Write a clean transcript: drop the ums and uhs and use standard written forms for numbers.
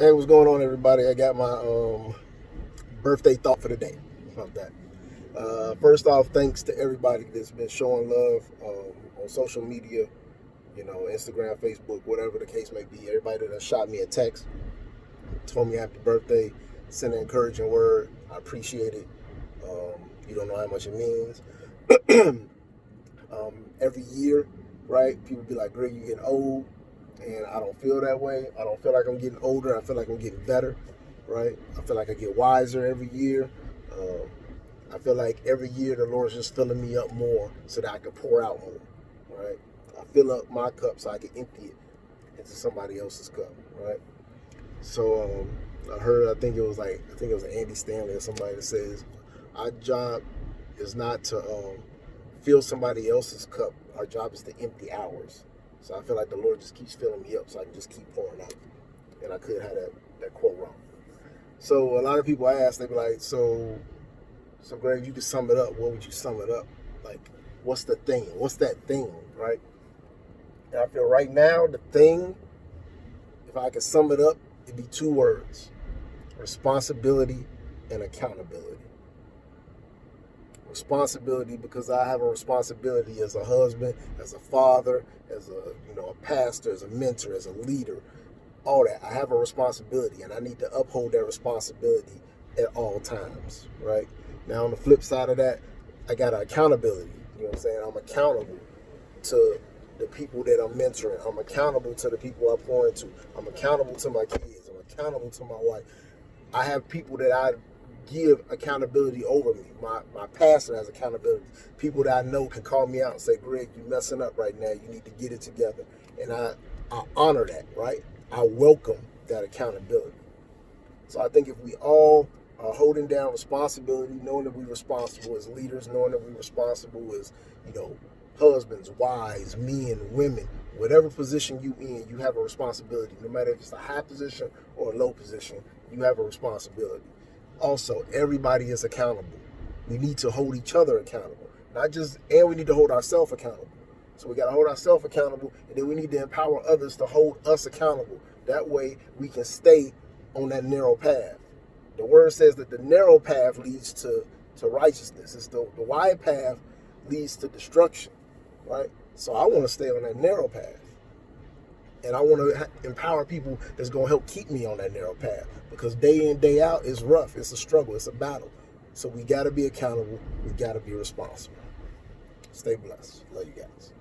Hey, what's going on, everybody? I got my birthday thought for the day. How about that? First off, thanks to everybody that's been showing love on social media, Instagram, Facebook, whatever the case may be. Everybody that shot me a text, told me happy birthday, sent an encouraging word. I appreciate it. You don't know how much it means. Every year, right? People be like, "Greg, you're getting old," and I don't feel that way. I don't feel like I'm getting older. I feel like I'm getting better, right? I feel like I get wiser every year. Um, I feel like every year the Lord's just filling me up more so that I can pour out more, right? I fill up my cup so I can empty it into somebody else's cup, right? So I think it was Andy Stanley or somebody that says, our job is not to fill somebody else's cup. Our job is to empty ours. So I feel like the Lord just keeps filling me up so I can just keep pouring out. And I could have that quote wrong. So a lot of people ask, they be like, so Greg, you could sum it up. What would you sum it up? Like, what's the thing? What's that thing, right? And I feel right now, the thing, if I could sum it up, it'd be two words: responsibility and accountability. Responsibility, because I have a responsibility as a husband, as a father, as a pastor, as a mentor, as a leader, all that. I have a responsibility, and I need to uphold that responsibility at all times, right? Now, on the flip side of that, I got an accountability. You know what I'm saying? I'm accountable to the people that I'm mentoring. I'm accountable to the people I pour into. I'm accountable to my kids. I'm accountable to my wife. I have people that I give accountability over me. My pastor has accountability. People that I know can call me out and say, "Greg, you're messing up right now. You need to get it together." And I honor that, right? I welcome that accountability. So I think if we all are holding down responsibility, knowing that we're responsible as leaders, knowing that we're responsible as, you know, husbands, wives, men, women, whatever position you in, you have a responsibility. No matter if it's a high position or a low position, you have a responsibility. Also, everybody is accountable. We need to hold each other accountable. And we need to hold ourselves accountable. So we got to hold ourselves accountable, and then we need to empower others to hold us accountable. That way we can stay on that narrow path. The word says that the narrow path leads to righteousness. It's the wide path leads to destruction, right? So I want to stay on that narrow path. And I want to empower people that's going to help keep me on that narrow path, because day in, day out is rough. It's a struggle. It's a battle. So we got to be accountable. We got to be responsible. Stay blessed. Love you guys.